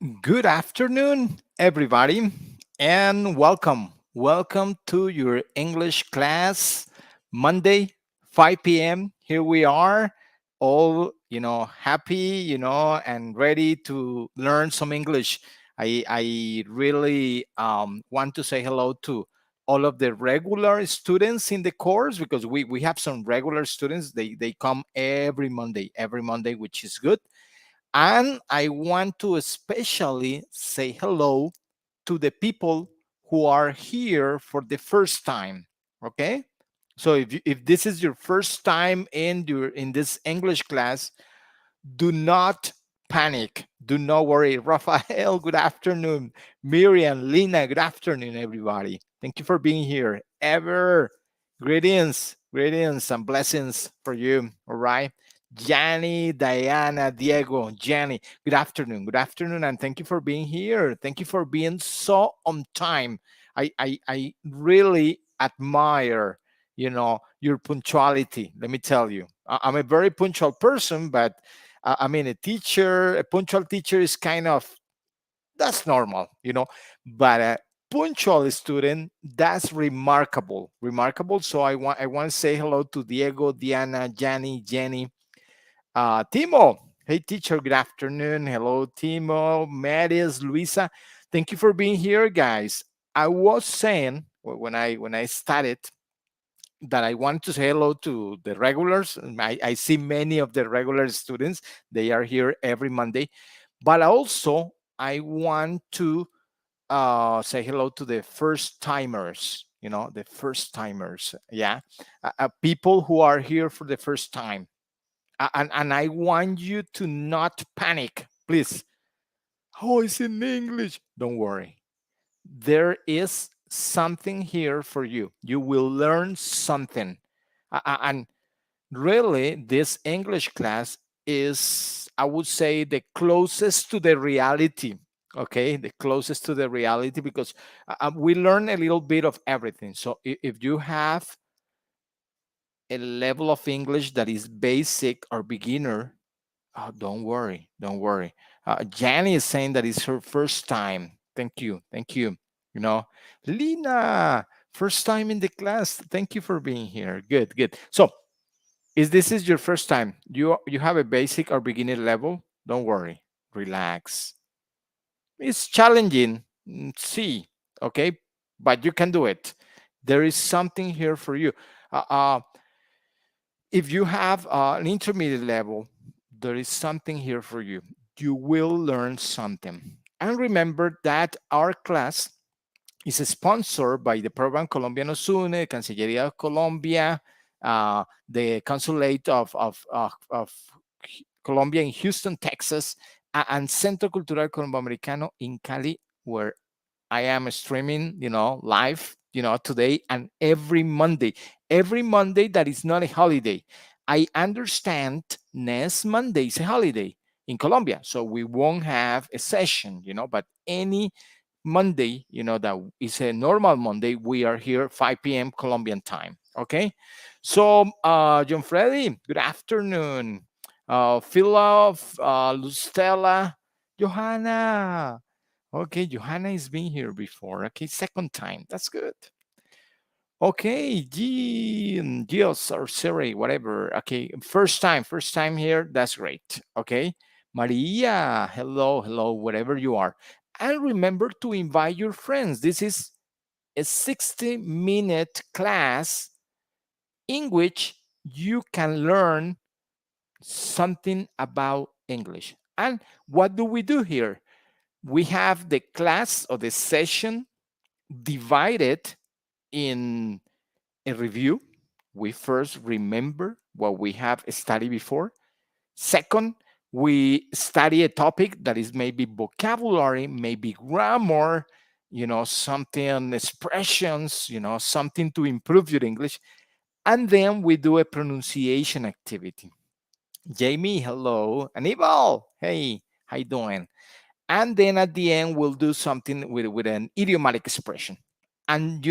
Good afternoon, everybody, and welcome. Welcome to your English class, Monday, 5 p.m. Here we are, all happy, and ready to learn some English. I really want to say hello to all of the regular students in the course because we have some regular students. They come every Monday, which is good. And I want to especially say hello to the people who are here for the first time. Okay. So if this is your first time in this English class, do not panic. Do not worry. Rafael, good afternoon. Miriam, Lina, good afternoon, everybody. Thank you for being here. Ever, greetings and blessings for you. All right. Janny, Diana, Diego, Janny, good afternoon. Good afternoon. And thank you for being here. Thank you for being so on time. I really admire, your punctuality. Let me tell you, I'm a very punctual person, but I mean, a punctual teacher is kind of, that's normal, but a punctual student, that's remarkable. So I want to say hello to Diego, Diana, Jenny, Timo. Hey, teacher, good afternoon. Hello, Timo, Maris, Luisa. Thank you for being here, guys. I was saying when I started that I want to say hello to the regulars. I see many of the regular students. They are here every Monday. But also, I want to say hello to the first timers, the first timers. Yeah. People who are here for the first time. And I want you to not panic, please. Oh, it's in English. Don't worry. There is something here for you. You will learn something. And really, this English class is, I would say, the closest to the reality. Okay, the closest to the reality because we learn a little bit of everything. So if you have a level of English that is basic or beginner, oh, don't worry. Jani is saying that it's her first time. Thank you. You know, Lina, first time in the class. Thank you for being here. Good. So is this is your first time, you have a basic or beginner level, don't worry, relax. It's challenging, see, okay, but you can do it. There is something here for you. uh, uh, if you have an intermediate level, there is something here for you. You will learn something. And remember that our class is sponsored by the program Colombia Nos Une, Cancillería de Colombia, the Consulate of Colombia in Houston, Texas, and Centro Cultural Colombo Americano in Cali, where I am streaming, live, today and every Monday that is not a holiday. I understand next Monday is a holiday in Colombia, so we won't have a session, but any Monday, that is a normal Monday, we are here 5 p.m. Colombian time. Okay. So, John Freddy, good afternoon. Philip, Lustella, Johanna. Okay, Johanna has been here before. Okay, second time. That's good. Okay, Gios or Siri, whatever. Okay, first time here. That's great. Okay, Maria, hello, whatever you are. And remember to invite your friends. This is a 60-minute class in which you can learn something about English. And what do we do here? We have the class or the session divided in a review. We first remember what we have studied before. Second, we study a topic that is maybe vocabulary, maybe grammar, something expressions, something to improve your English. And then we do a pronunciation activity. Jamie, hello. Anibal, hey, how you doing? And then at the end, we'll do something with an idiomatic expression. And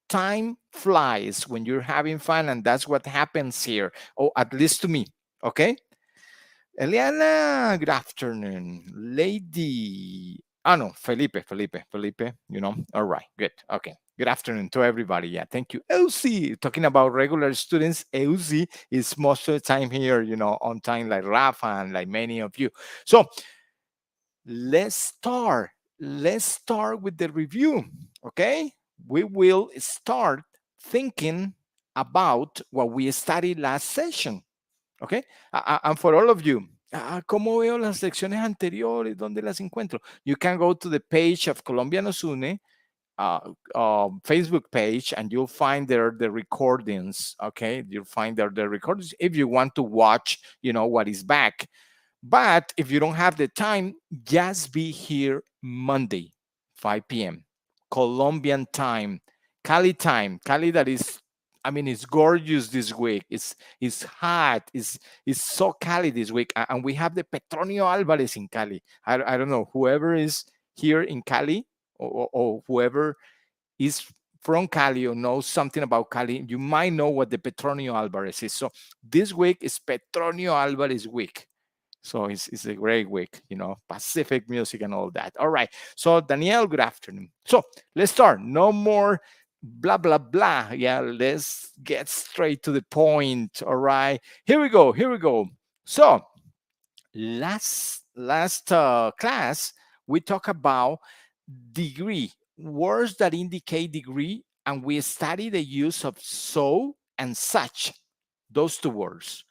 time flies when you're having fun, and that's what happens here, or at least to me. Okay. Eliana, good afternoon. Lady. Oh, no, Felipe, you know. All right, good. Okay. Good afternoon to everybody. Yeah, thank you. Elsie, talking about regular students, Elsie is most of the time here, you know, on time, like Rafa and like many of you. So let's start. Let's start with the review. Okay. We will start thinking about what we studied last session. ¿Ok? And for all of you, ¿cómo veo las lecciones anteriores? ¿Dónde las encuentro? You can go to the page of Colombia Nos Une, Facebook page, and you'll find there the recordings. Okay, you'll find there the recordings if you want to watch, you know, what is back. But if you don't have the time, just be here Monday, 5 p.m. Colombian time, Cali time. Cali, that is, I mean, it's gorgeous this week. It's hot. It's so Cali this week. And we have the Petronio Alvarez in Cali. I don't know, whoever is here in Cali, or whoever is from Cali or knows something about Cali, you might know what the Petronio Alvarez is. So this week is Petronio Alvarez week. So it's a great week, you know, Pacific music and all that. All right. So Danielle, good afternoon. So let's start. No more blah, blah, blah. Yeah, let's get straight to the point. All right. Here we go. Here we go. So last class, we talk about degree, words that indicate degree, and we study the use of so and such, those two words.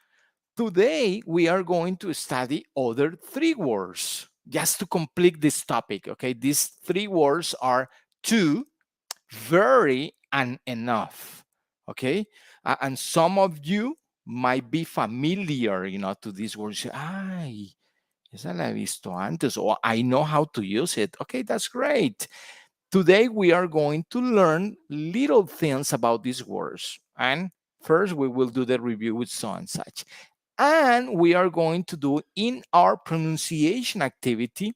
Today, we are going to study other three words just to complete this topic. Okay, these three words are to, very, and enough. Okay, and some of you might be familiar, you know, to these words. Ay, esa la he visto antes, or I know how to use it. Okay, that's great. Today, we are going to learn little things about these words. And first, we will do the review with so and such. And we are going to do in our pronunciation activity,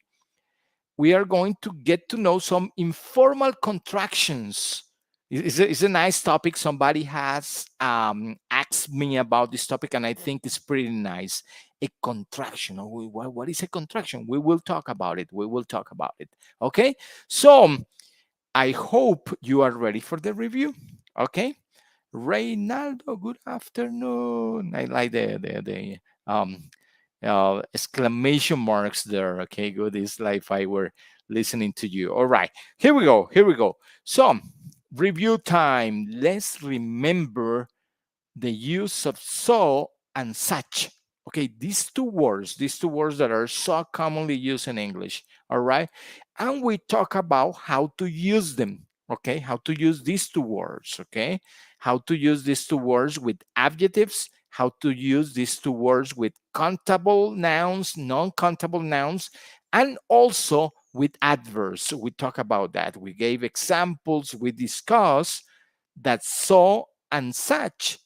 we are going to get to know some informal contractions. It's a nice topic. Somebody has asked me about this topic, and I think it's pretty nice. A contraction. Oh, what is a contraction? We will talk about it. We will talk about it. Okay. So I hope you are ready for the review. Okay. Reynaldo, good afternoon. I like the exclamation marks there. Okay, good. It's like if I were listening to you. All right, here we go. Here we go. So, review time. Let's remember the use of so and such. Okay, these two words that are so commonly used in English. All right, and we talk about how to use them. Okay, how to use these two words. Okay, how to use these two words with adjectives, how to use these two words with countable nouns, non-countable nouns, and also with adverbs. We talk about that. We gave examples. We discussed that so and such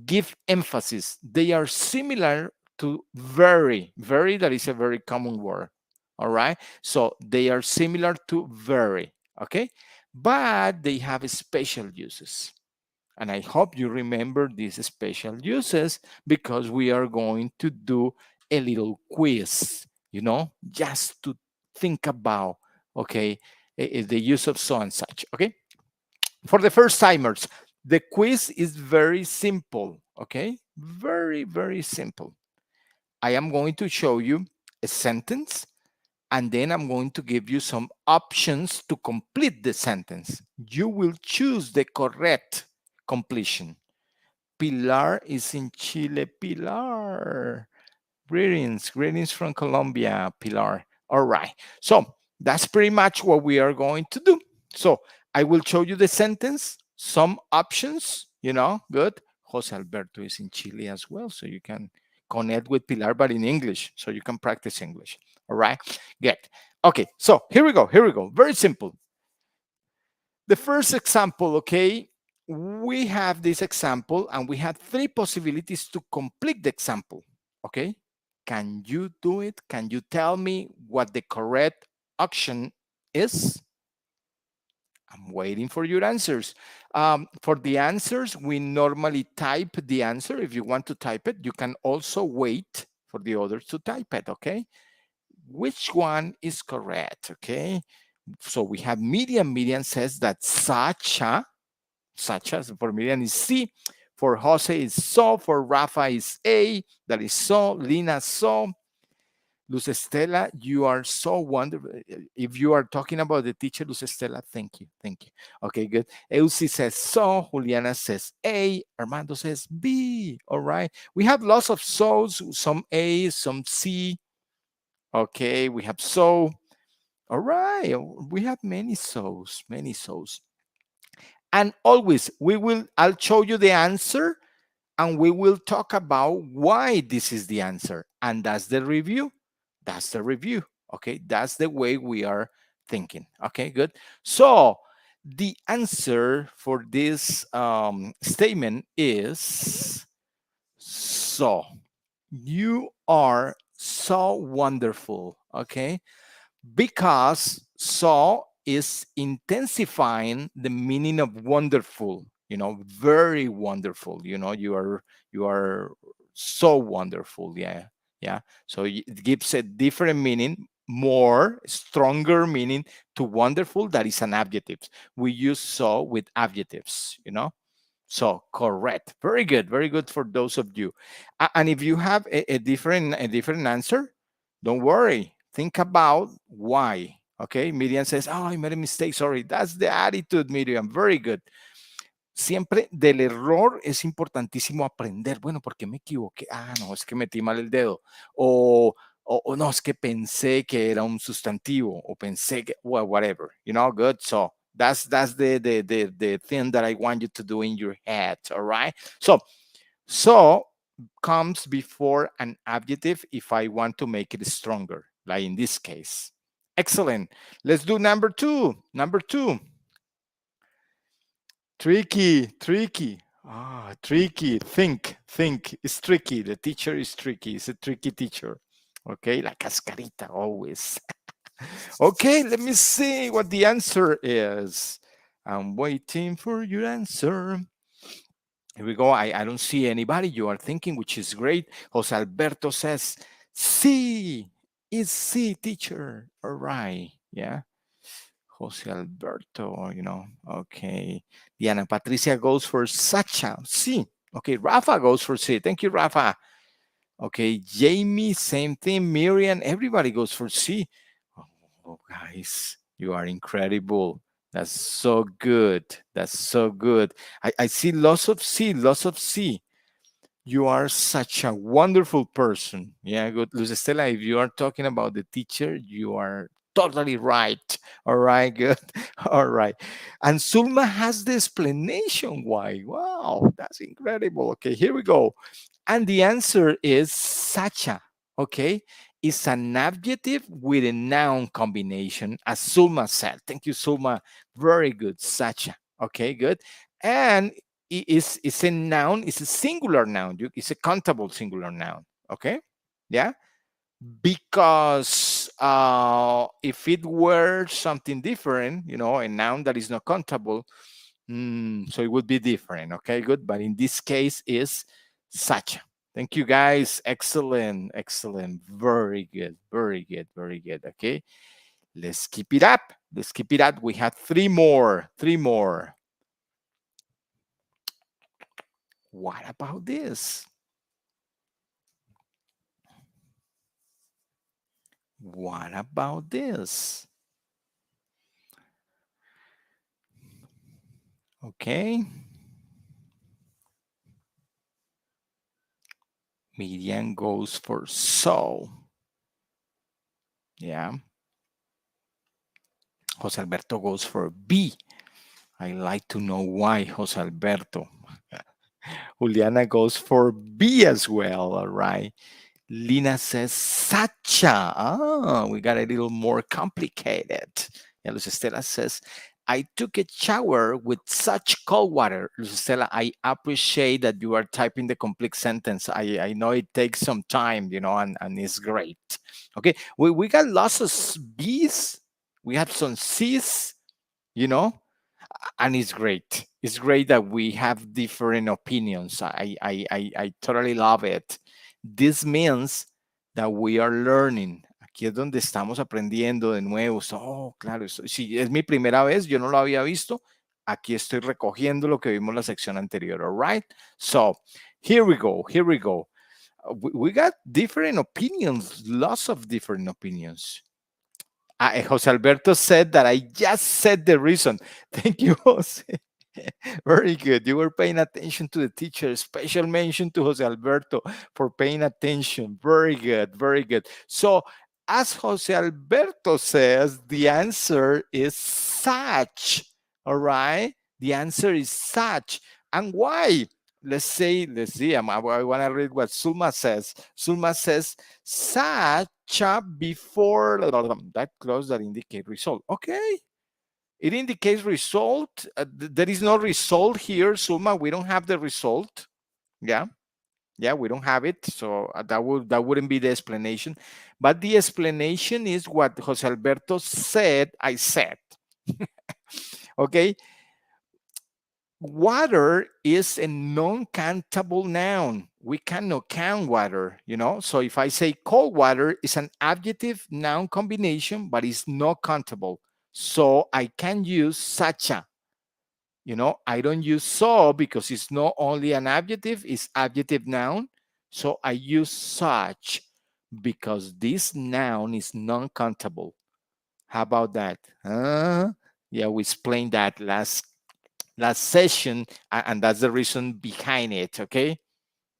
give emphasis. They are similar to very, very, that is a very common word. All right. So they are similar to very. Okay. But they have special uses. And I hope you remember these special uses because we are going to do a little quiz, you know, just to think about, okay, the use of so and such. Okay. For the first timers, the quiz is very simple, okay? Very, very simple. I am going to show you a sentence and then I'm going to give you some options to complete the sentence. You will choose the correct completion. Pilar is in Chile. Pilar. Greetings from Colombia, Pilar. All right. So that's pretty much what we are going to do. So I will show you the sentence, some options, you know, good. Jose Alberto is in Chile as well, so you can connect with Pilar, but in English, so you can practice English. All right, good. Okay, so here we go. Here we go. Very simple. The first example, okay, we have this example and we have three possibilities to complete the example, okay? Can you do it? Can you tell me what the correct option is? I'm waiting for your answers. For the answers, we normally type the answer. If you want to type it, you can also wait for the others to type it, okay? Which one is correct, okay? So we have Miriam. Miriam says that Sacha for Miriam is C. For Jose is so. For Rafa is A. That is so. Lina, so. Luz Estela, you are so wonderful. If you are talking about the teacher, Luz Estela, thank you. Thank you. Okay, good. Elsie says so. Juliana says A. Armando says B. All right. We have lots of so's, some A, some C. Okay, we have so. All right. We have many so's, many so's. And always, I'll show you the answer and we will talk about why this is the answer. And that's the review. That's the review. Okay, that's the way we are thinking. Okay, good. So the answer for this statement is so. You are so wonderful. Okay, because so is intensifying the meaning of wonderful, very wonderful, you are so wonderful. Yeah, yeah. So it gives a different meaning, more stronger meaning to wonderful. That is an adjective. We use so with adjectives. So correct. Very good for those of you. And if you have a different answer, don't worry. Think about why. Okay. Miriam says, "Oh, I made a mistake. Sorry." That's the attitude, Miriam. Very good. Siempre del error es importantísimo aprender. Bueno, ¿por qué me equivoqué? Ah, no, es que metí mal el dedo. O no, es que pensé que era un sustantivo. O pensé que, well, whatever. Good. So that's the thing that I want you to do in your head. All right. So comes before an adjective if I want to make it stronger, like in this case. Excellent. Let's do number two. Number two. Tricky. Tricky. Think. It's tricky. The teacher is tricky. It's a tricky teacher. Okay, la cascarita always. Okay, let me see what the answer is. I'm waiting for your answer. Here we go. I don't see anybody. You are thinking, which is great. Jose Alberto says, C. It's C, teacher. All right. Yeah. Jose Alberto, okay. Diana Patricia goes for Sacha, C. Okay, Rafa goes for C. Thank you, Rafa. Okay, Jamie, same thing. Miriam, everybody goes for C. Oh, guys, you are incredible. That's so good. That's so good. I see lots of C, lots of C. You are such a wonderful person. Yeah, good. Luz Estela, if you are talking about the teacher, you are totally right. All right, good. All right. And Sulma has the explanation why. Wow, that's incredible. Okay, here we go. And the answer is Sacha. Okay, it's an adjective with a noun combination, as Sulma said. Thank you, Sulma. Very good, Sacha. Okay, good. And it's a noun, it's a singular noun, it's a countable singular noun. Okay, yeah, because if it were something different, a noun that is not countable, so it would be different. Okay, good. But in this case is such. Thank you, guys. Excellent. Very good. Okay, let's keep it up. We have three more. What about this? What about this? Okay. Median goes for so. Yeah. Jose Alberto goes for B. I like to know why, Jose Alberto. Juliana goes for B as well. All right. Lina says Sacha. We got a little more complicated. And Luz Estela says, I took a shower with such cold water. Luz Estela, I appreciate that you are typing the complete sentence. I know it takes some time, and it's great. Okay, we got lots of B's. We have some C's, and it's great. It's great that we have different opinions. I totally love it. This means that we are learning. Aquí es donde estamos aprendiendo de nuevo. Oh, claro, si es mi primera vez, yo no lo había visto. Aquí estoy recogiendo lo que vimos en la sección anterior. All right. So here we go. Here we go. We got different opinions, lots of different opinions. Jose Alberto said that I just said the reason. Thank you, Jose. Very good. You were paying attention to the teacher. Special mention to Jose Alberto for paying attention. Very good. Very good. So, as Jose Alberto says, the answer is such. All right. The answer is such. And why? Let's see. I want to read what Sulma says. Sulma says, such before that clause that indicate result. Okay. It indicates result. There is no result here, Sulma. We don't have the result. Yeah. Yeah, we don't have it. So that wouldn't be the explanation. But the explanation is what Jose Alberto said, I said. Okay. Water is a non-countable noun. We cannot count water, you know? So if I say cold water, it's an adjective noun combination, but it's not countable. So I can use such a. You know, I don't use so because it's not only an adjective, it's adjective noun. So I use such because this noun is non-countable. How about that? Yeah, we explained that last session, and that's the reason behind it. Okay,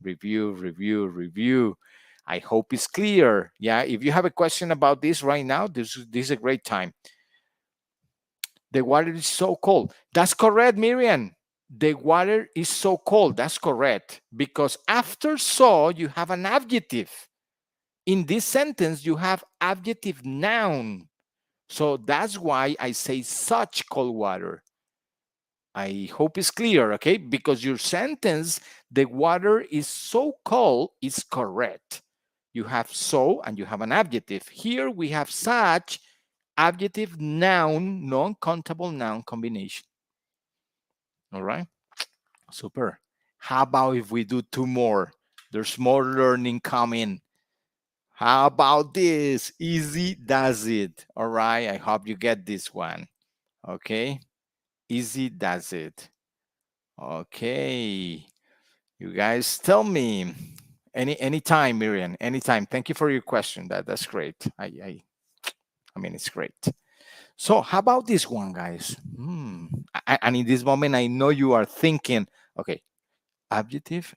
review. I hope it's clear. Yeah, if you have a question about this right now, this is a great time. The water is so cold. That's correct, Miriam. The water is so cold. That's correct. Because after so, you have an adjective. In this sentence, you have adjective noun. So that's why I say such cold water. I hope it's clear, okay? Because your sentence, the water is so cold, is correct. You have so and you have an adjective. Here we have such, adjective, noun, non-countable noun combination. All right, super. How about if we do two more? There's more learning coming. How about this? Easy does it. All right, I hope you get this one. Okay, easy does it. Okay, you guys tell me. Anytime, Miriam, anytime. Thank you for your question. That's great. I mean, it's great. So how about this one, guys? And in this moment, I know you are thinking, okay, adjective,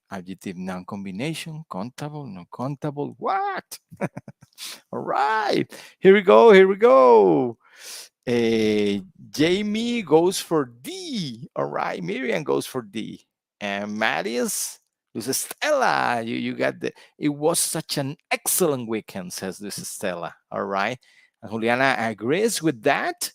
noun combination, countable, non countable, what? All right, here we go. Jamie goes for D. All right, Miriam goes for D. And Marius, this is Stella. You got it was such an excellent weekend, says this is Stella. All right. And Juliana agrees with that.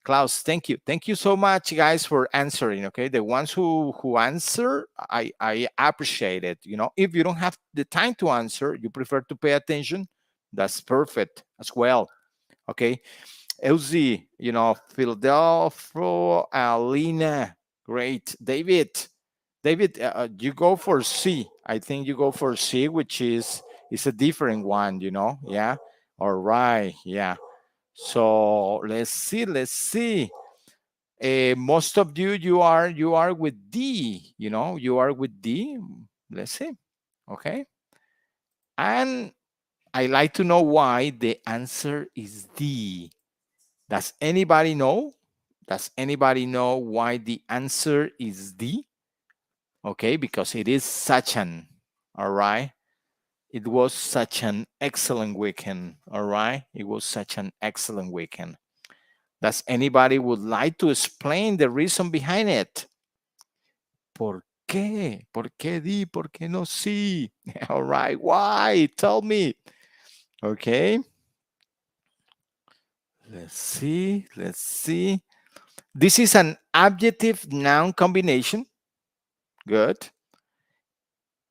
Klaus, thank you. Thank you so much, guys, for answering. Okay. The ones who answer, I appreciate it. You know, if you don't have the time to answer, you prefer to pay attention, that's perfect as well. Okay. Elsie, you know, Philadelphia, Alina, great. David, you go for C. I think you go for C, which is a different one, you know. Yeah. All right. Yeah. So let's see. Most of you are with D. You know, you are with D. Let's see. Okay. And I like to know why the answer is D. Does anybody know? Does anybody know why the answer is D? Okay, because it is such an, all right? It was such an excellent weekend, all right? It was such an excellent weekend. Does anybody would like to explain the reason behind it? ¿Por qué? ¿Por qué D? ¿Por qué no C? All right, why? Tell me. Okay. Let's see. This is an adjective noun combination. Good.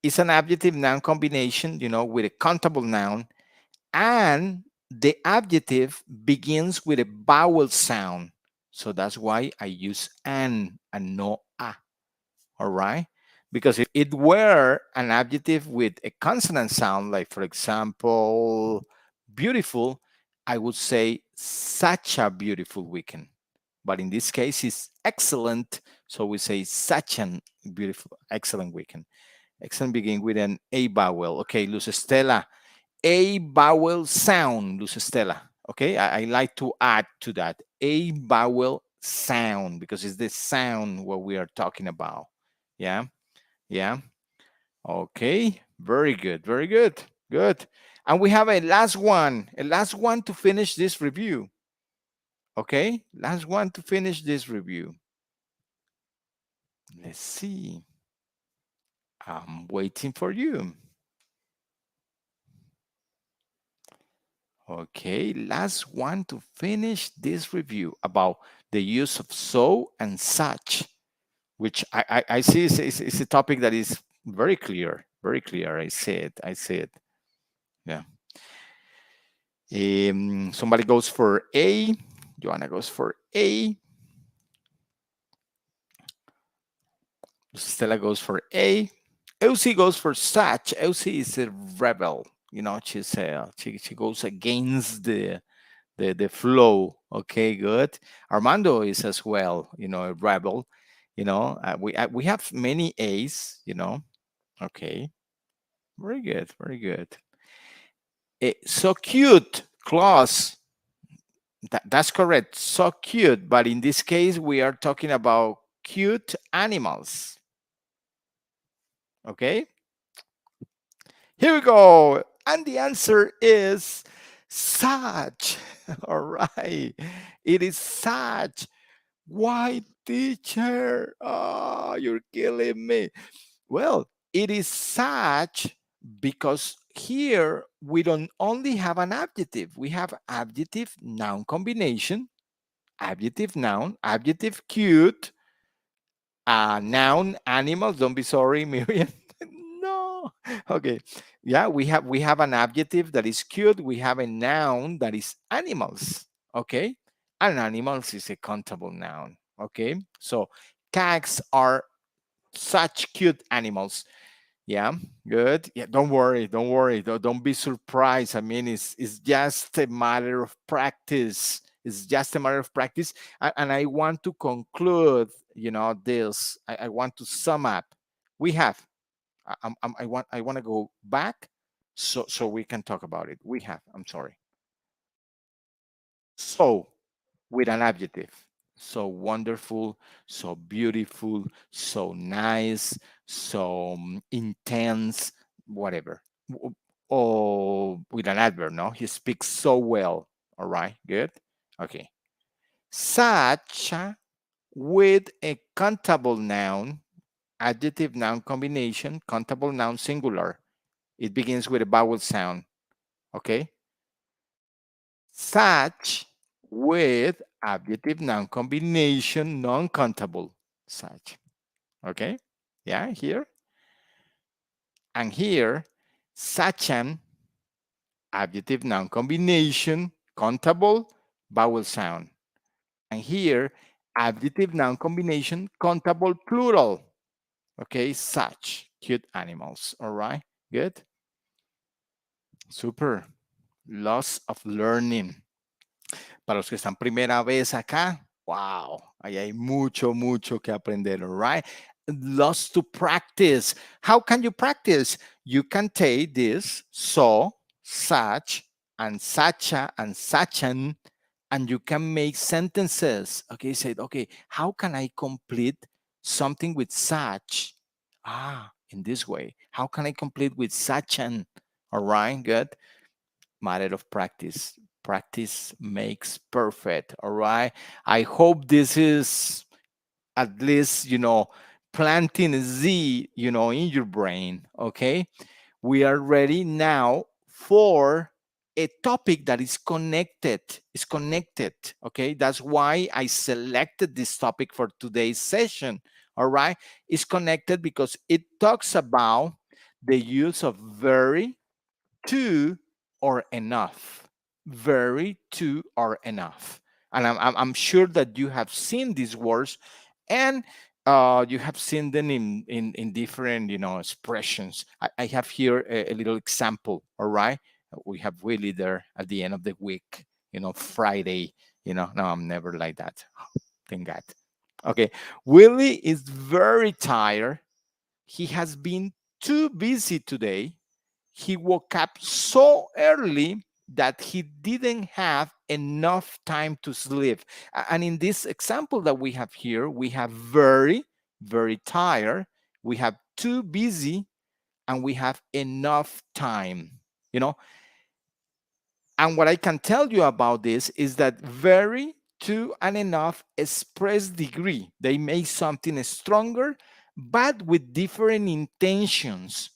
It's an adjective noun combination, you know, with a countable noun, and the adjective begins with a vowel sound. So that's why I use an and no a. All right. Because if it were an adjective with a consonant sound, like for example, beautiful, I would say such a beautiful weekend. But in this case, it's excellent. So we say such an beautiful, excellent weekend. Excellent begin with an A vowel. Okay, Luz Estela, A vowel sound, Luz Estela. Okay, I like to add to that A vowel sound because it's the sound what we are talking about. Yeah, yeah. Okay, very good, very good, good. And we have a last one to finish this review. Okay, last one to finish this review. Let's see. I'm waiting for you. Okay, last one to finish this review about the use of so and such, which I see is a topic that is very clear, very clear. I see it, I see it. Yeah. Somebody goes for A. Joanna goes for A. Stella goes for A. Elsie goes for such. Elsie is a rebel. You know, she goes against the flow. Okay, good. Armando is as well. You know, a rebel. You know, we have many A's. You know, okay, very good, very good. So cute, Clause. That's correct. So cute, but in this case, we are talking about cute animals. Okay, here we go. And the answer is such. All right. It is such. Why, teacher? Oh, you're killing me. Well, it is such because here we don't only have an adjective, we have adjective noun combination, adjective noun, adjective cute, noun animals. Don't be sorry, Miriam. No. Okay. Yeah, we have an adjective that is cute. We have a noun that is animals. Okay. And animals is a countable noun. Okay. So cats are such cute animals. Yeah, good. Yeah, don't worry, don't worry. Don't be surprised. I mean, it's just a matter of practice. It's just a matter of practice. And I want to conclude, this. I want to sum up. We have. I want to go back, so we can talk about it. We have. I'm sorry. So with an adjective. So wonderful, so beautiful, so nice, so intense, whatever. Or with an adverb, no? He speaks so well. All right, good. Okay. Such with a countable noun, adjective noun combination, countable noun singular. It begins with a vowel sound. Okay. Such with adjective noun combination non-countable. Such. Okay. Yeah, here. And here, such an adjective noun combination countable vowel sound. And here, adjective noun combination countable plural. Okay, such cute animals. All right, good. Super. Loss of learning. Para los que están primera vez acá, wow, ahí hay mucho, mucho que aprender, all right? Lots to practice. How can you practice? You can take this so, such, and sucha, and suchan, and you can make sentences. Okay, say, okay, how can I complete something with such? In this way. How can I complete with suchan? All right, good. Matter of practice. Practice makes perfect. All right. I hope this is at least, planting a Z, in your brain. Okay. We are ready now for a topic that is connected. Is connected. Okay. That's why I selected this topic for today's session. All right. It's connected because it talks about the use of very, to, or enough. Very, to, or enough. And I'm sure that you have seen these words. And you have seen them in different, expressions. I have here a little example. All right, we have Willie there at the end of the week. Friday. No, I'm never like that. Thank God. Okay, Willie is very tired. He has been too busy today. He woke up so early that he didn't have enough time to sleep. And in this example that we have here, we have very, very tired, we have too busy, and we have enough time. You know, and what I can tell you about this is that very, too, and enough express degree. They make something stronger, but with different intentions.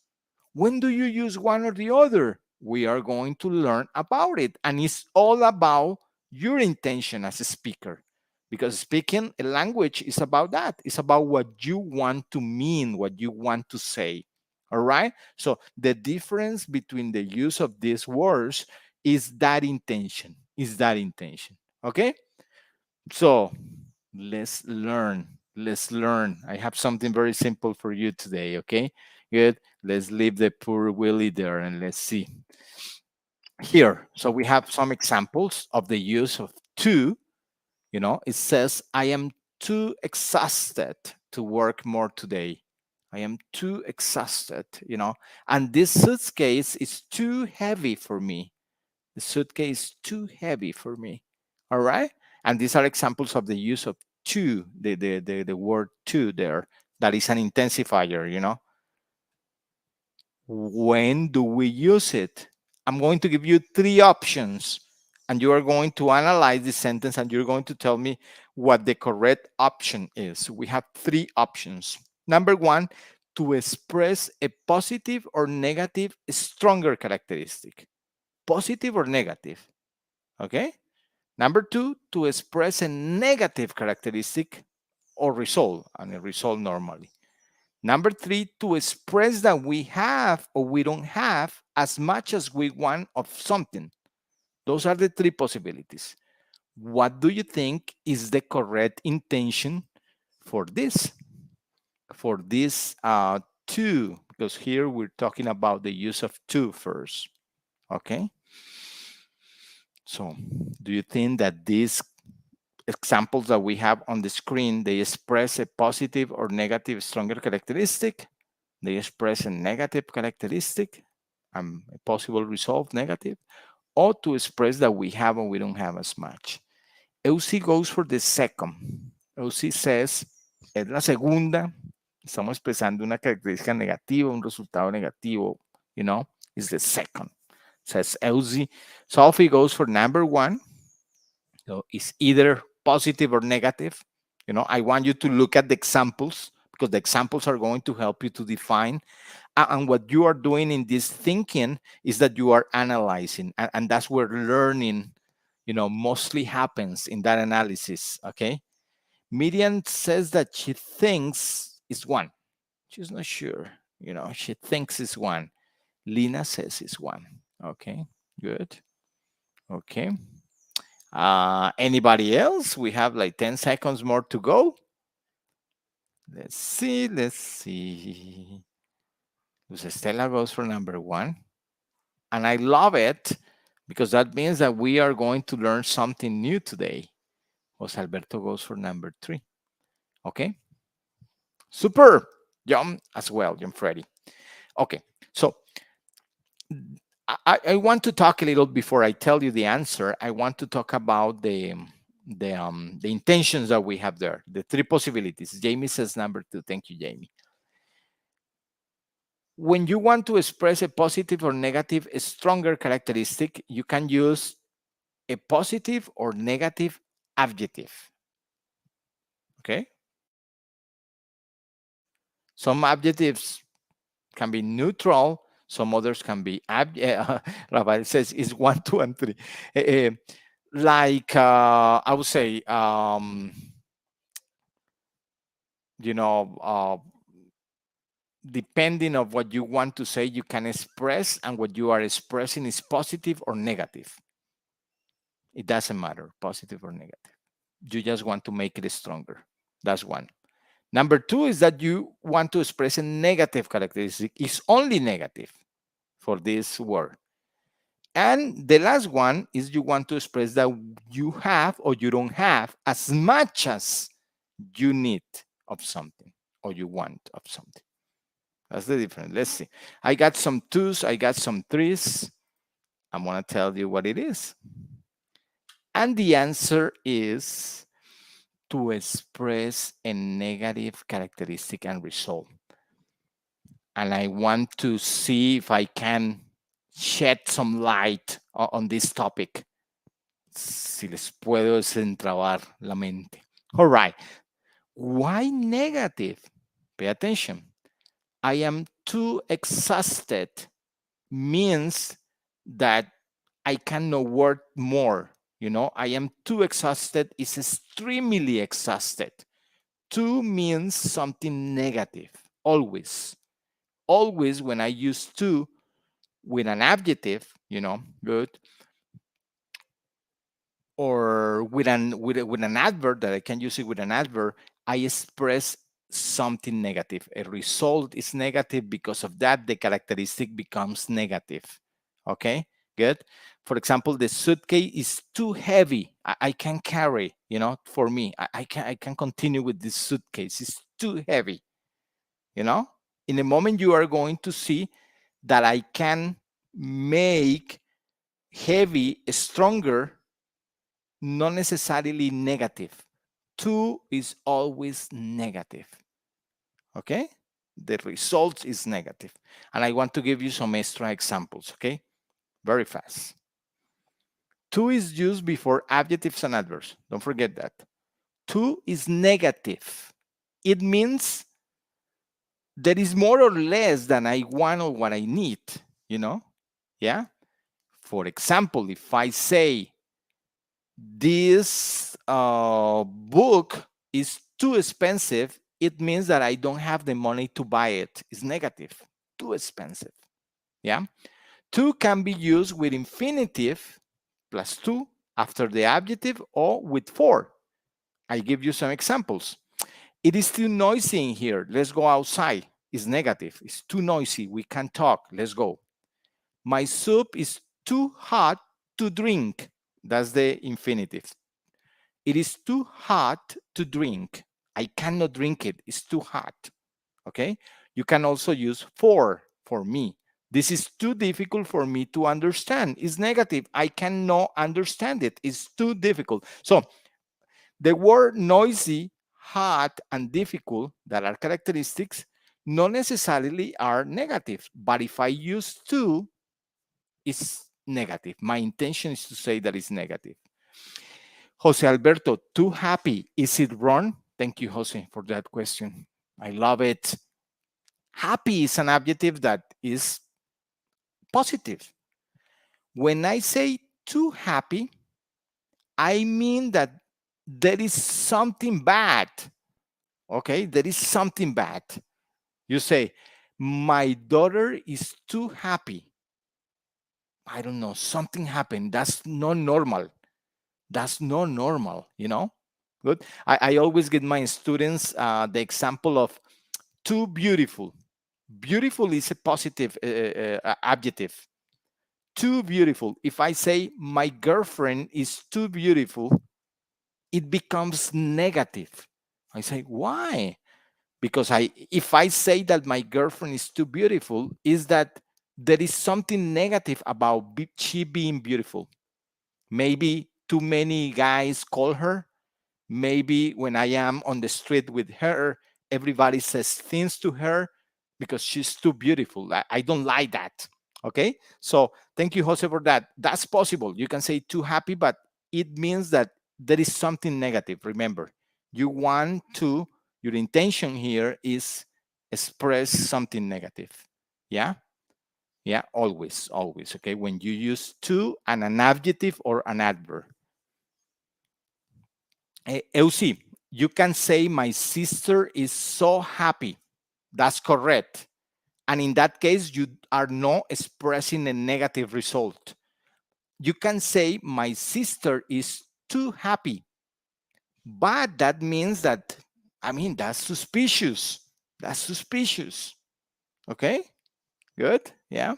When do you use one or the other? We are going to learn about it. And it's all about your intention as a speaker. Because speaking a language is about that. It's about what you want to mean, what you want to say. All right? So the difference between the use of these words is that intention. Is that intention. Okay? So let's learn. Let's learn. I have something very simple for you today. Okay? Good. Let's leave the poor Willie there and let's see. Here, so we have some examples of the use of too. It says, I am too exhausted to work more today. I am too exhausted, and this suitcase is too heavy for me. The suitcase is too heavy for me. All right. And these are examples of the use of to, the word to there. That is an intensifier. When do we use it? I'm going to give you three options, and you are going to analyze the sentence and you're going to tell me what the correct option is. We have three options. Number one, to express a positive or negative stronger characteristic. Positive or negative. Okay. Number two, to express a negative characteristic or result, and a result normally. Number three, to express that we have or we don't have as much as we want of something. Those are the three possibilities. What do you think is the correct intention for this? For this to, because here we're talking about the use of to first. Okay. So, do you think that these examples that we have on the screen, they express a positive or negative stronger characteristic? They express a negative characteristic, a possible result negative, or to express that we have or we don't have as much. EUSI goes for the second. EUSI says, es la segunda. Estamos expresando una característica negativa, un resultado negativo, is the second. Says EUSI. Sophie goes for number one. So it's either positive or negative. I want you to look at the examples because the examples are going to help you to define. And what you are doing in this thinking is that you are analyzing, and that's where learning, mostly happens in that analysis. Okay. Miriam says that she thinks it's one. She's not sure. She thinks it's one. Lina says it's one. Okay. Good. Okay. Anybody else? We have like 10 seconds more to go. Let's see. Luz Estela goes for number one. And I love it because that means that we are going to learn something new today. Jose Alberto goes for number three. Okay. Super. John as well, John Freddy. Okay. So I want to talk a little before I tell you the answer. I want to talk about the intentions that we have there, the three possibilities. Jamie says number two. Thank you, Jamie. When you want to express a positive or negative, a stronger characteristic, you can use a positive or negative adjective. Okay. Some adjectives can be neutral. Some others can be, Rafael says is 1, 2, and 3. Like, I would say, depending on what you want to say, you can express, and what you are expressing is positive or negative. It doesn't matter, positive or negative. You just want to make it stronger. That's one. Number two is that you want to express a negative characteristic. It's only negative for this word. And the last one is you want to express that you have or you don't have as much as you need of something or you want of something. That's the difference. Let's see. I got some twos, I got some threes. I'm going to tell you what it is. And the answer is to express a negative characteristic and result. And I want to see if I can shed some light on this topic. Si les puedo desentrabar la mente. All right. Why negative? Pay attention. I am too exhausted means that I cannot work more. You know, I am too exhausted is extremely exhausted. Too means something negative, always. Always when I use to with an adjective, you know, good, or with an adverb that I can use it with an adverb, I express something negative. A result is negative because of that, the characteristic becomes negative. Okay, good. For example, the suitcase is too heavy. I can't carry, you know, for me. I can continue with this suitcase. It's too heavy, you know. In a moment, you are going to see that I can make heavy stronger, not necessarily negative. Two is always negative. Okay? The result is negative. And I want to give you some extra examples, okay? Very fast. To is used before adjectives and adverbs. Don't forget that. To is negative. It means there is more or less than I want or what I need, you know? Yeah? For example, if I say this book is too expensive, it means that I don't have the money to buy it. It's negative, too expensive. Yeah. To can be used with infinitive plus to after the adjective or with for. I give you some examples. It is too noisy in here. Let's go outside. It's negative. It's too noisy. We can't talk. Let's go. My soup is too hot to drink. That's the infinitive. It is too hot to drink. I cannot drink it. It's too hot. Okay. You can also use for me. This is too difficult for me to understand. It's negative. I cannot understand it. It's too difficult. So the word noisy, hot, and difficult that are characteristics not necessarily are negative. But if I use to, it's negative. My intention is to say that it's negative. Jose Alberto, too happy. Is it wrong? Thank you, Jose, for that question. I love it. Happy is an adjective that is positive. When I say too happy, I mean that there is something bad. Okay, there is something bad. You say, my daughter is too happy. I don't know, something happened. That's not normal. That's not normal, you know? Good. I always give my students the example of too beautiful. Beautiful is a positive adjective. Too beautiful. If I say my girlfriend is too beautiful, it becomes negative. I say, why? Because if I say that my girlfriend is too beautiful, is that there is something negative about she being beautiful. Maybe too many guys call her. Maybe when I am on the street with her, everybody says things to her because she's too beautiful. I don't like that. Okay. So thank you, Jose, for that. That's possible. You can say too happy, but it means that there is something negative. Remember, you want to, your intention here is express something negative. Yeah. Yeah. Always, always. Okay. When you use to and an adjective or an adverb. Eusi, you can say my sister is so happy. That's correct. And in that case, you are not expressing a negative result. You can say my sister is too happy. But that means that I mean, that's suspicious. That's suspicious. Okay, good. Yeah.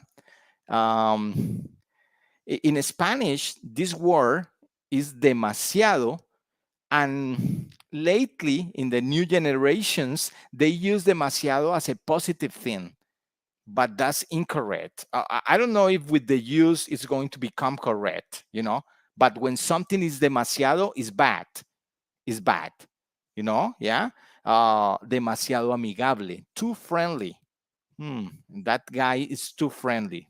Um, in Spanish, this word is demasiado, and lately in the new generations, they use demasiado as a positive thing, but that's incorrect. I don't know if with the use it's going to become correct, but when something is demasiado, is bad, yeah. Demasiado amigable, too friendly. Hmm, that guy is too friendly.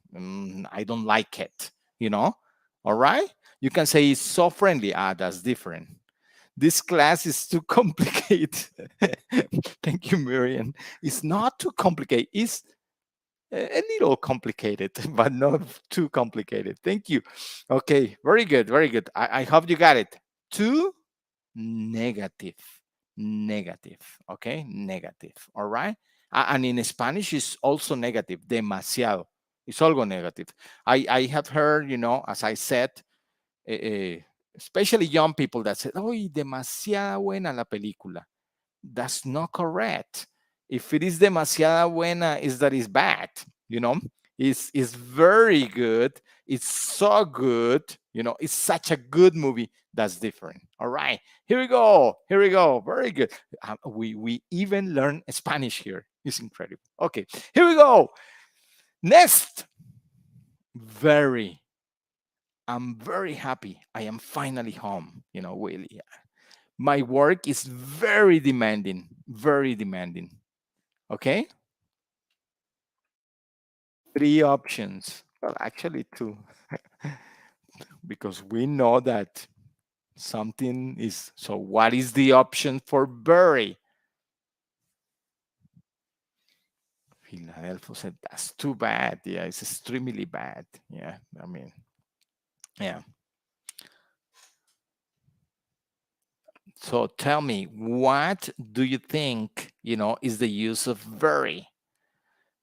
I don't like it, all right. You can say it's so friendly. That's different. This class is too complicated. Thank you, Miriam. It's not too complicated. It's a little complicated, but not too complicated. Thank you. Okay, very good, very good. I hope you got it. Too negative, negative. Okay, negative. All right. And in Spanish, it's also negative. Demasiado. It's also negative. I have heard, as I said, eh, especially young people that said, "Oh, demasiada buena la película." That's not correct. If it is demasiada buena, is that is bad, you know? It's very good. It's so good, it's such a good movie. That's different. All right. Here we go. Here we go. Very good. We even learn Spanish here. It's incredible. Okay. Here we go. Next. Very. I'm very happy. I am finally home. Really. My work is very demanding. Very demanding. Okay, three options. Well, actually, two, because we know that something is. So, what is the option for bury? Philadelphia said that's too bad. Yeah, it's extremely bad. Yeah, I mean, yeah. So, tell me, what do you think, is the use of bury?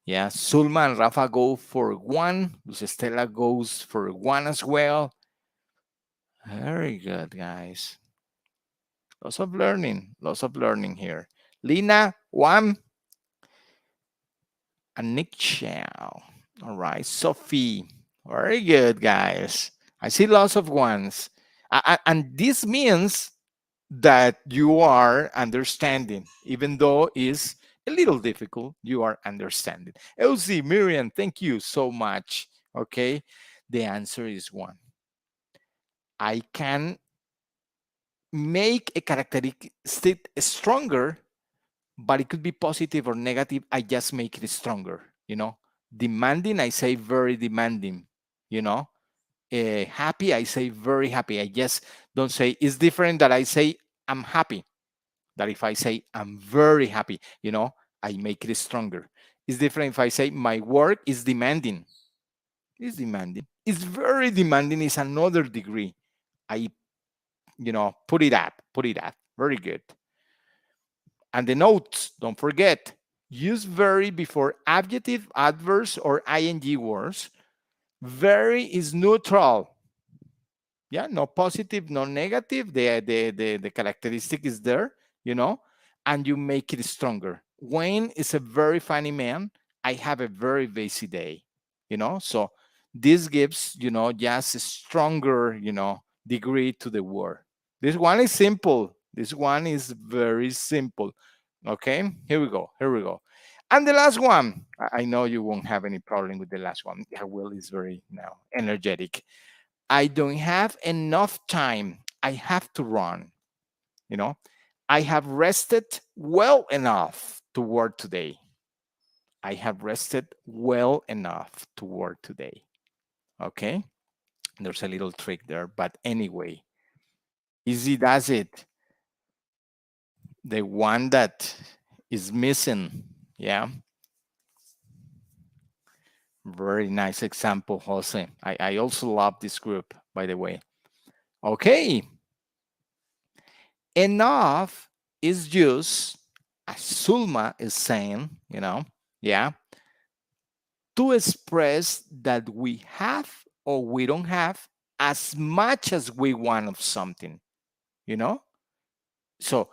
Yeah, Sulma and Rafa go for one. Luz Estela goes for one as well. Very good, guys. Lots of learning here. Lina, one, and Nick Chow. All right, Sophie. Very good, guys. I see lots of ones. And this means that you are understanding, even though it's a little difficult, you are understanding. Elsie, Miriam, thank you so much. Okay, the answer is one. I can make a characteristic stronger, but it could be positive or negative. I just make it stronger. Demanding, I say very demanding. Happy, I say very happy. I just don't say. It's different that I say I'm happy. That if I say I'm very happy, I make it stronger. It's different if I say my work is demanding. It's demanding. It's very demanding. Is another degree. I, put it up. Put it up. Very good. And the notes, don't forget, use very before adjective, adverse, or ing words. Very is neutral. Yeah, no positive, no negative. The characteristic is there, and you make it stronger. Wayne is a very funny man. I have a very busy day, So this gives, just a stronger, degree to the word. This one is simple. This one is very simple. Okay, here we go. Here we go. And the last one, I know you won't have any problem with the last one. Yeah, Will is very now energetic. I don't have enough time. I have to run. You know, I have rested well enough to work today. I have rested well enough to work today. Okay, there's a little trick there, but anyway, easy does it. The one that is missing, yeah. Very nice example, Jose. I also love this group, by the way. Okay. Enough is just, as Sulma is saying, yeah, to express that we have or we don't have as much as we want of something, you know? So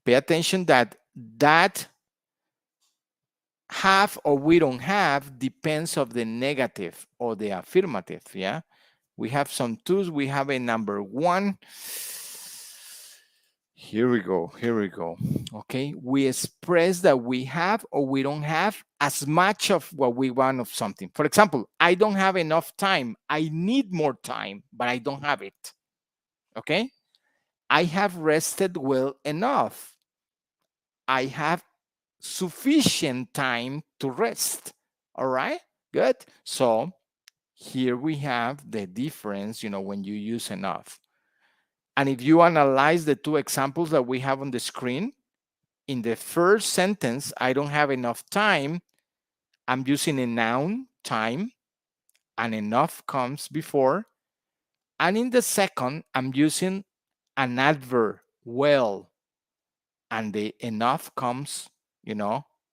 pay attention that that have or we don't have depends of the negative or the affirmative. Yeah, we have some tools. We have a number one. Here we go. Here we go. Okay, we express that we have or we don't have as much of what we want of something. For example, I don't have enough time. I need more time, but I don't have it. Okay, I have rested well enough. I have sufficient time to rest. All right, good. So here we have the difference, when you use enough. And if you analyze the two examples that we have on the screen, in the first sentence, I don't have enough time. I'm using a noun, time, and enough comes before. And in the second, I'm using an adverb, well, and the enough comes,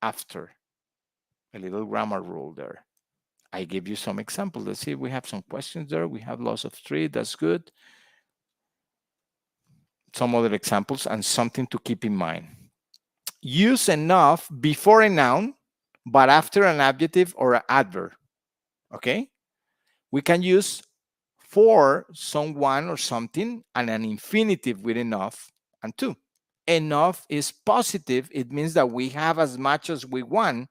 after. A little grammar rule there. I give you some examples. Let's see, we have some questions there. We have loss of three. That's good. Some other examples and something to keep in mind. Use enough before a noun, but after an adjective or an adverb. Okay? We can use for someone or something and an infinitive with enough and to. Enough is positive. It means that we have as much as we want.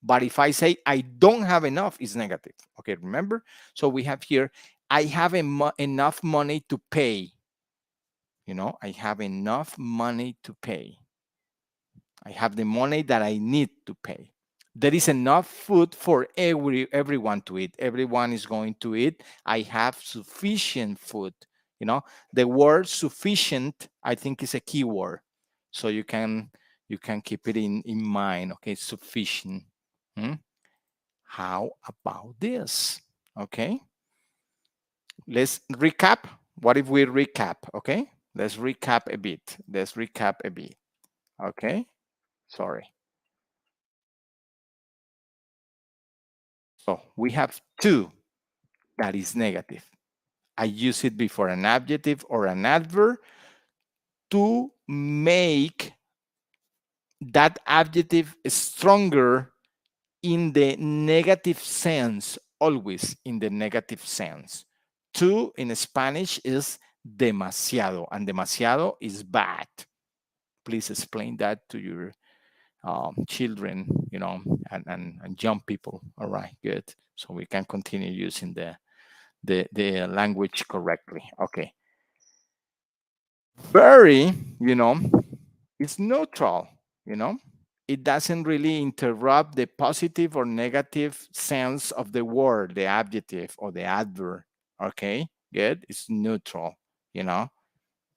But if I say I don't have enough, it's negative. Okay, remember? So we have here, I have enough money to pay. I have enough money to pay. I have the money that I need to pay. There is enough food for everyone to eat. Everyone is going to eat. I have sufficient food. The word sufficient, I think, is a key word. So you can keep it in mind. Okay, sufficient. How about this? Okay. Let's recap. What if we recap? Okay. Let's recap a bit. Okay. Sorry. So we have two. That is negative. I use it before an adjective or an adverb to make that adjective stronger in the negative sense, always in the negative sense. Two in Spanish is demasiado, and demasiado is bad. Please explain that to your children, and young people. All right, good. So we can continue using the language correctly. Okay. Very, is neutral, It doesn't really interrupt the positive or negative sense of the word, the adjective or the adverb. Okay, good. It's neutral,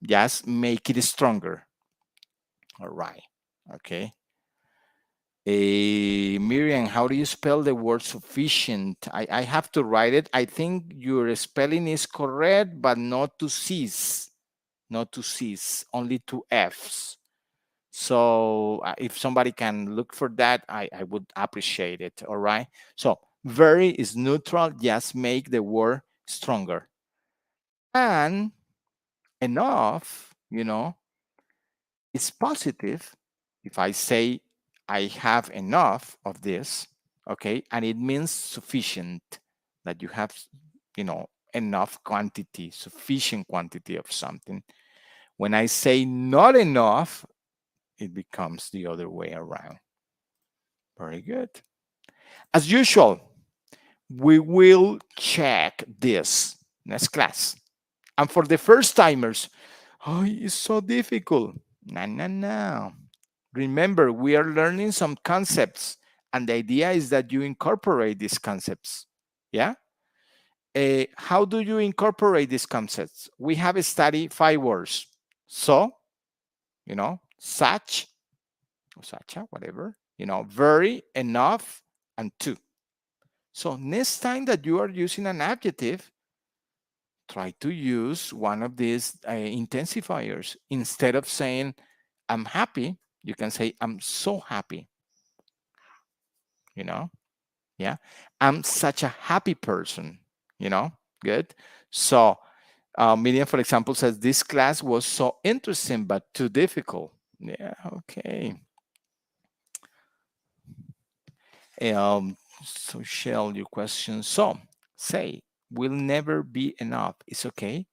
Just make it stronger. All right. Okay. Miriam, how do you spell the word sufficient? I have to write it. I think your spelling is correct, but not to C's. Not to C's, only two F's. So if somebody can look for that, I would appreciate it. All right. So very is neutral. Just make the word stronger. And enough, is positive. If I say I have enough of this, okay, and it means sufficient, that you have, enough quantity, sufficient quantity of something. When I say not enough, it becomes the other way around. Very good. As usual, we will check this next class. And for the first timers, it's so difficult. No. Remember, we are learning some concepts, and the idea is that you incorporate these concepts. Yeah? How do you incorporate these concepts? We have studied 5 words. So, such, or such, whatever, very, enough, and to. So next time that you are using an adjective, try to use one of these intensifiers. Instead of saying, I'm happy, you can say, I'm so happy. Yeah. I'm such a happy person, good. So Miriam, for example, says, this class was so interesting, but too difficult. Yeah, okay. So shall your question. So say will never be enough. It's okay.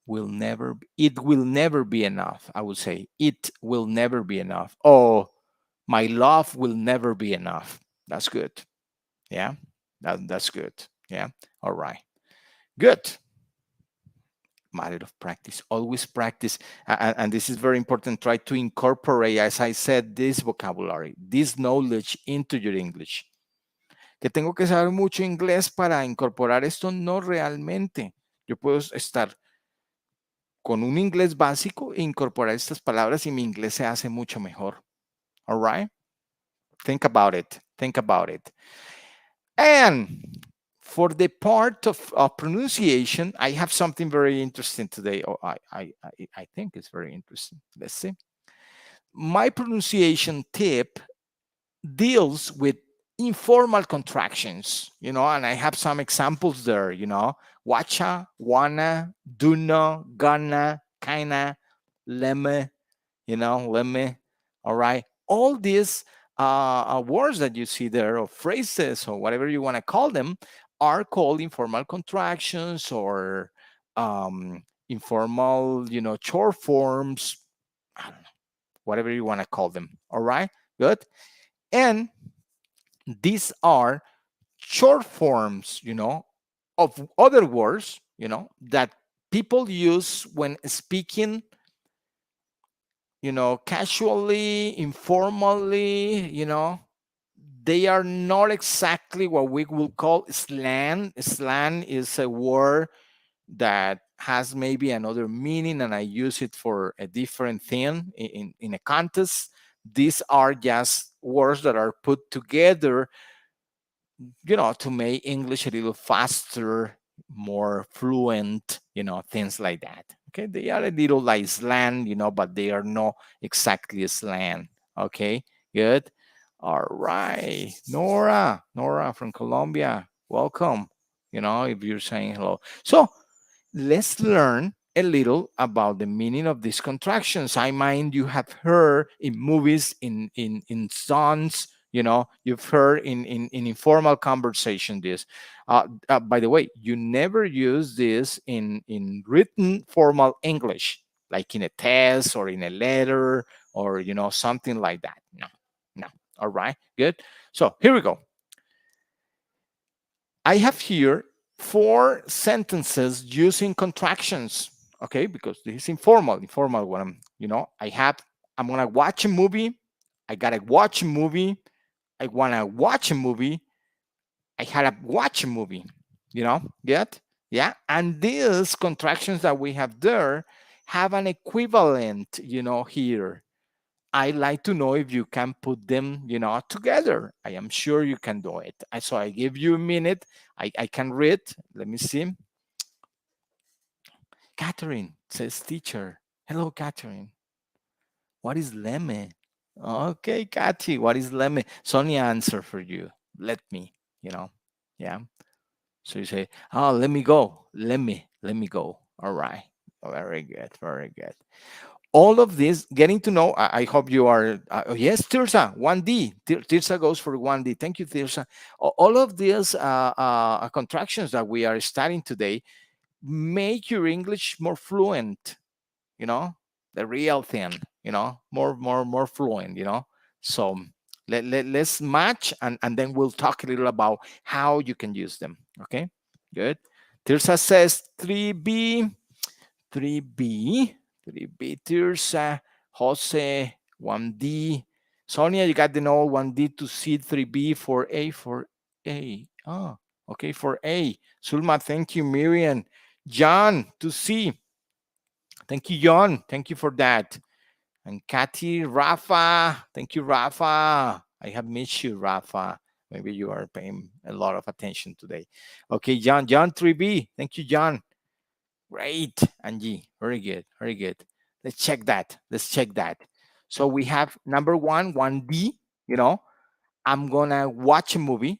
It will never be enough. I would say it will never be enough. Oh, my love will never be enough. That's good. Yeah. That's good. Yeah. All right. Good. Matter of practice. Always practice. And this is very important. Try to incorporate, as I said, this vocabulary, this knowledge into your English. Que tengo que saber mucho inglés para incorporar esto, no realmente. Yo puedo estar con un inglés básico e incorporar estas palabras y mi inglés se hace mucho mejor. All right? Think about it. Think about it. And for the part of pronunciation, I have something very interesting today. Oh, I think it's very interesting. Let's see. My pronunciation tip deals with informal contractions, and I have some examples there, watcha, wanna, do gonna, kinda, lemme, lemme, all right? All these words that you see there, or phrases, or whatever you want to call them, are called informal contractions or informal, short forms, I don't know, whatever you want to call them, all right? Good. And these are short forms, of other words, that people use when speaking, casually, informally, they are not exactly what we will call slang. Slang is a word that has maybe another meaning and I use it for a different thing in a context. These are just words that are put together, to make English a little faster, more fluent, things like that. Okay, they are a little like slang, but they are not exactly slang. Okay, good. All right, Nora from Colombia, welcome. If you're saying hello. So let's learn a little about the meaning of these contractions. I mind you have heard in movies, in songs, you've heard in informal conversation this. By the way, you never use this in written formal English, like in a test or in a letter or something like that. No, no. All right, good. So here we go. I have here 4 sentences using contractions, okay? Because this is informal what I'm gonna watch a movie, I gotta watch a movie, I wanna watch a movie, I had to watch a movie, get? Yeah, and these contractions that we have there have an equivalent, here. I like to know if you can put them, together. I am sure you can do it. So I give you a minute. I can read. Let me see. Catherine says teacher. Hello, Catherine. What is lemme? Okay, Cathy, what is lemme? Sonia answer for you. Let me, yeah. So you say, oh, let me go. Let me go. All right. Very good. Very good. All of this, getting to know, I hope you are, yes, Tirsa, 1D. Tirsa goes for 1D. Thank you, Tirsa. All of these contractions that we are studying today make your English more fluent, the real thing, more fluent, So let's match and then we'll talk a little about how you can use them. Okay, good. Tirsa says 3B. 3B, 3B, Tirsa, Jose, 1D. Sonia, you got the know 1D to C, 3B, for A. Oh, okay, for A. Sulma, thank you. Miriam. John, to C. Thank you, John. Thank you for that. And Kathy, Rafa. Thank you, Rafa. I have missed you, Rafa. Maybe you are paying a lot of attention today. Okay, John, 3B. Thank you, John. Great, Angie. Very good. Very good. Let's check that. So we have number 1D, I'm going to watch a movie.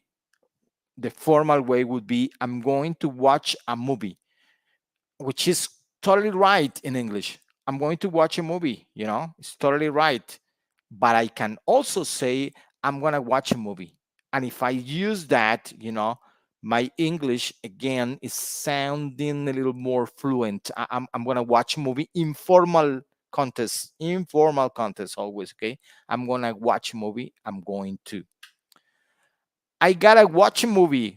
The formal way would be I'm going to watch a movie, which is totally right in English. I'm going to watch a movie, it's totally right. But I can also say I'm going to watch a movie. And if I use that, my English again is sounding a little more fluent. I'm gonna watch a movie, informal contest always, okay? I'm gonna watch a movie. I gotta watch a movie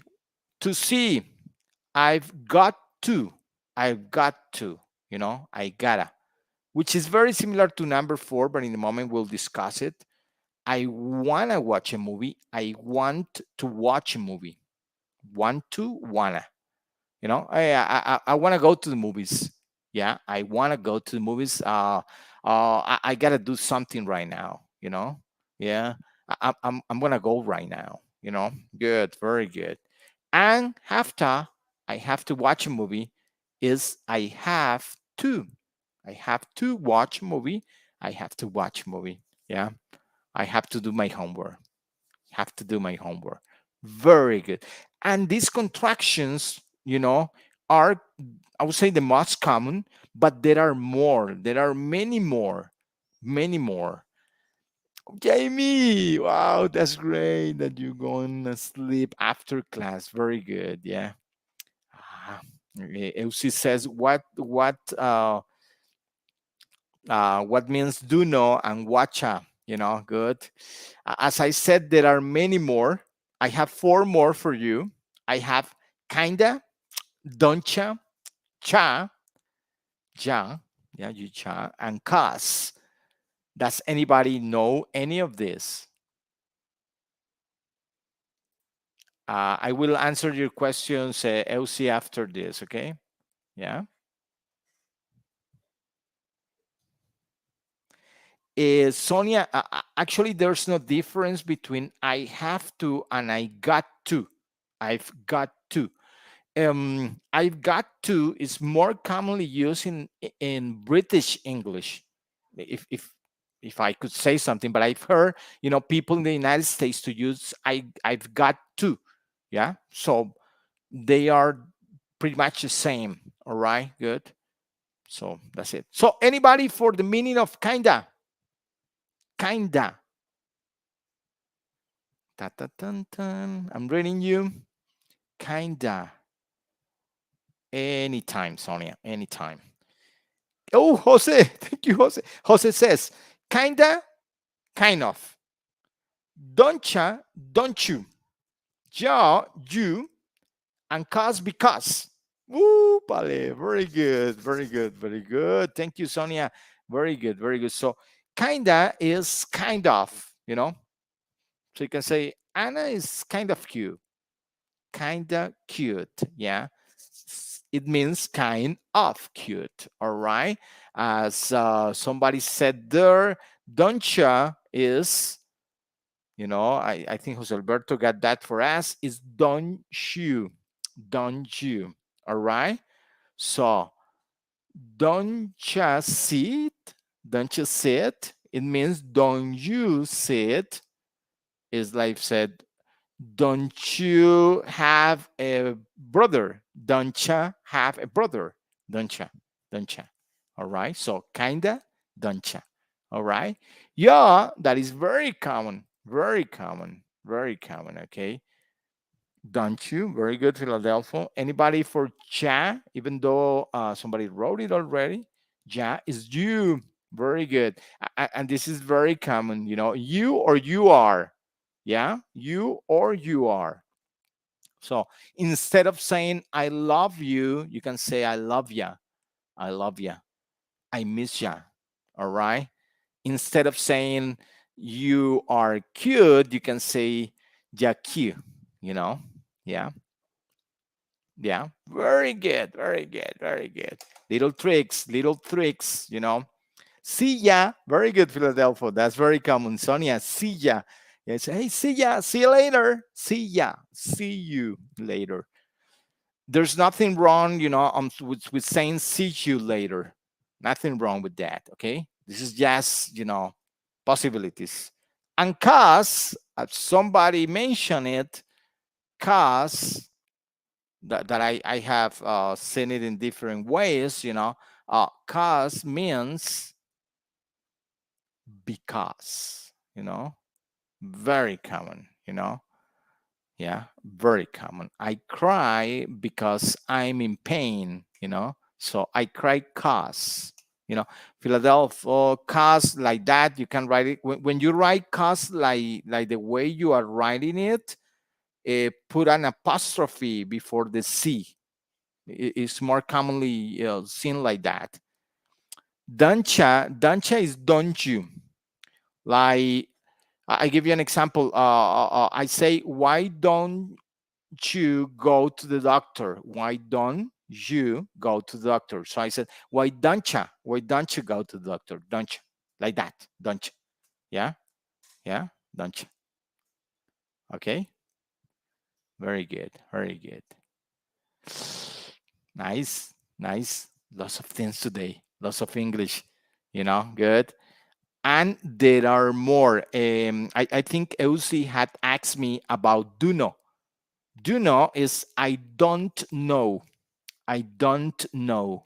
to see. I've got to. I've got to. I gotta, which is very similar to number four, but in the moment we'll discuss it. I wanna watch a movie. I want to watch a movie. Want to, wanna. I want to go to the movies. Yeah, I want to go to the movies. I gotta do something right now. Yeah, I'm gonna go right now. Good, very good. And I have to watch a movie. Is I have to. I have to watch a movie. I have to watch a movie. Yeah, I have to do my homework. Have to do my homework. Very good. And these contractions, are, I would say, the most common, but there are more. There are many more. Many more. Jamie, wow, that's great that you're going to sleep after class. Very good. Yeah. Ah, Elsie says, what means do know and watcha, good. As I said, there are many more. I have four more for you. I have kinda, don'tcha, cha, ja, yeah, you cha, and cause. Does anybody know any of this? I will answer your questions, Elsie, after this, okay? Yeah. Sonia, actually, there's no difference between I have to and I got to. I've got to. I've got to is more commonly used in British English, if I could say something. But I've heard people in the United States to use I've got to, yeah. So they are pretty much the same. All right, good. So that's it. So anybody for the meaning of kinda, kinda. Ta ta tan tan. I'm reading you. Kinda. Anytime, Sonia. Anytime. Oh, Jose, thank you, Jose. Jose says, kinda, kind of. Don'tcha, don't you. Ja, you, and cause, because. Woo, Pale. Very good, very good, very good. Thank you, Sonia. Very good, very good. So, kinda is kind of. So you can say, Anna is kind of cute. Kinda cute. Yeah. It means kind of cute. All right. As somebody said there, don'tcha is, I think Jose Alberto got that for us, is don't you. Don't you. All right. So don't you see it? Don't you see it? It means don't you see it? Is like said, don't you have a brother? Don't you have a brother? Don't you? Don't you? All right. So kinda, don't you? All right. Yeah, that is very common. Very common. Very common. Okay. Don't you? Very good, Philadelphia. Anybody for cha? Even though somebody wrote it already, ja is you. Very good. And this is very common. You or you are. Yeah, you or you are. So instead of saying I love you, you can say I love ya. I love ya. I miss ya. All right. Instead of saying you are cute, you can say ya cute. You know. Yeah. Yeah. Very good. Very good. Very good. Little tricks. Little tricks. See ya. Very good, Philadelphia. That's very common. Sonia, see ya. Yes. Hey, see ya. See you later. See ya. See you later. There's nothing wrong, with saying see you later. Nothing wrong with that. Okay. This is just, possibilities. And cause, somebody mentioned it, cause that I have seen it in different ways, cause means because, very common. Yeah, very common. I cry because I'm in pain, So I cry cause, Philadelphia cause like that. You can write it when you write cause like the way you are writing it. Put an apostrophe before the C. It's more commonly seen like that. Dancha is don't you. Like I give you an example. I say, why don't you go to the doctor? Why don't you go to the doctor? So I said, why don't you? Why don't you go to the doctor? Don't you? Like that. Don't you? Yeah. Yeah. Don't you? Okay. Very good. Very good. Nice. Nice. Lots of things today. Lots of English. Good. And there are more. I think Eusi had asked me about do know. Do know is I don't know. I don't know.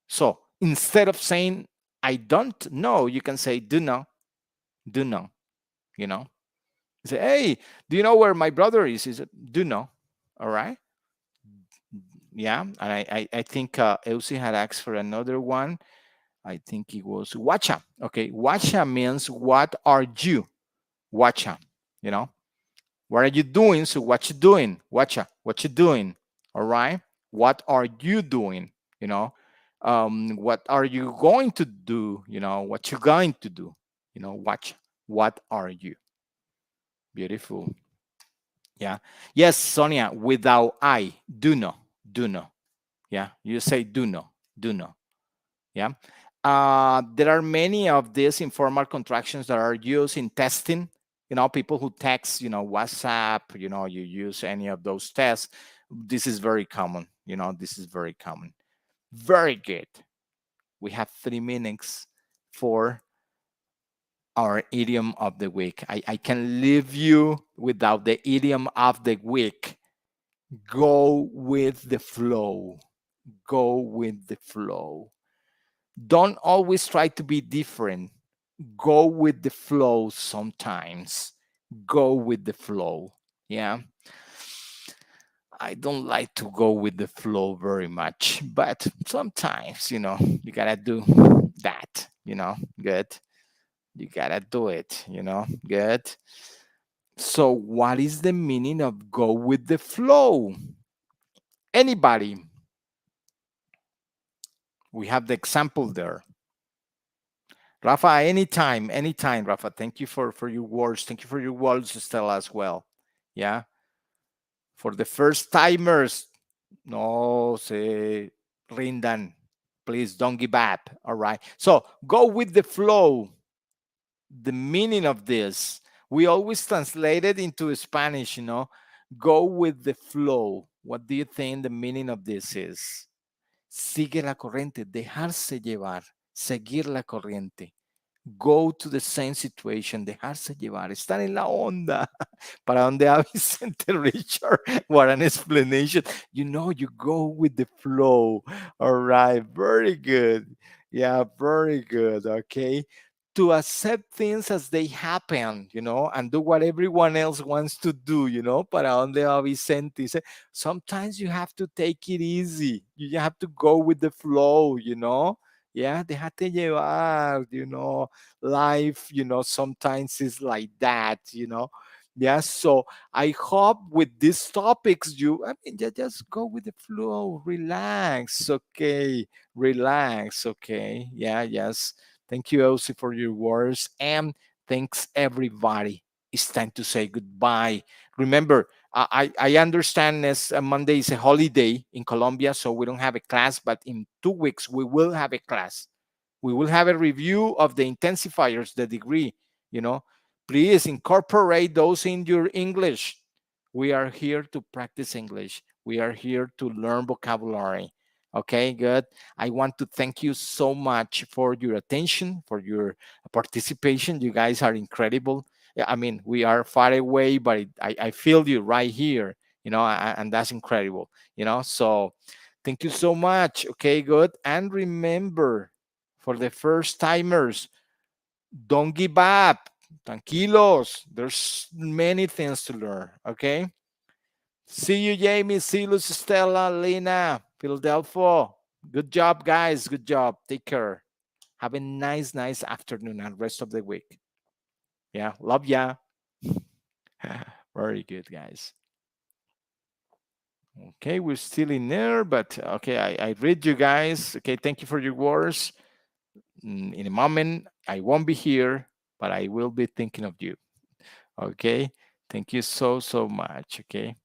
So instead of saying I don't know, you can say do know, do know, you know. You say, hey, do you know where my brother is? He said, do know. All right. Yeah. And I think Elsie had asked for another one. I think it was Wacha. Okay. Wacha means what are you? Wacha, you know. What are you doing? So what you doing? Wacha, what you doing? All right. What are you doing? You know, what are you going to do? What you going to do? Watch. What are you? Beautiful. Yeah. Yes, Sonia, without I, do know, do know. Yeah. You say do know, do know. Yeah. There are many of these informal contractions that are used in testing. People who text, WhatsApp, you use any of those tests. This is very common. This is very common. Very good. We have 3 minutes for our idiom of the week. I can leave you without the idiom of the week. Go with the flow. Go with the flow. Don't always try to be different. Go with the flow sometimes. Go with the flow. Yeah. I don't like to go with the flow very much, but sometimes, you gotta do that, good. You gotta do it, good. So, what is the meaning of go with the flow? Anybody? We have the example there. Rafa, anytime, Rafa. Thank you for your words. Thank you for your words, Stella, as well. Yeah. For the first timers, no se rindan. Please don't give up. All right. So go with the flow. The meaning of this, we always translate it into Spanish, Go with the flow. What do you think the meaning of this is? Sigue la corriente, dejarse llevar, seguir la corriente. Go to the same situation, dejarse llevar, estar en la onda. Para donde va Vicente Richard? What an explanation. You go with the flow. All right, very good. Yeah, very good. Okay. To accept things as they happen, and do what everyone else wants to do, para donde va Vicente. Sometimes you have to take it easy. You have to go with the flow, Yeah, déjate llevar, life, sometimes is like that, Yeah, so I hope with these topics, just go with the flow, relax, okay, relax, okay, yeah, yes. Thank you, Elsie, for your words, and thanks everybody. It's time to say goodbye. Remember, I understand this Monday is a holiday in Colombia, so we don't have a class, but in 2 weeks we will have a class. We will have a review of the intensifiers, the degree, you know. Please incorporate those in your English. We are here to practice English. We are here to learn vocabulary. Okay, good. I want to thank you so much for your attention, for your participation. You guys are incredible. I mean, we are far away, but I feel you right here, and that's incredible, So thank you so much. Okay, good. And remember, for the first timers, don't give up. Tranquilos. There's many things to learn. Okay. See you, Jamie. See you, Stella, Lena, Philadelphia. Good job, guys. Good job. Take care. Have a nice, nice afternoon and rest of the week. Yeah, love ya. Very good, guys. Okay, we're still in there, but okay, I read you guys. Okay, thank you for your words. In a moment, I won't be here, but I will be thinking of you. Okay, thank you so, so much. Okay.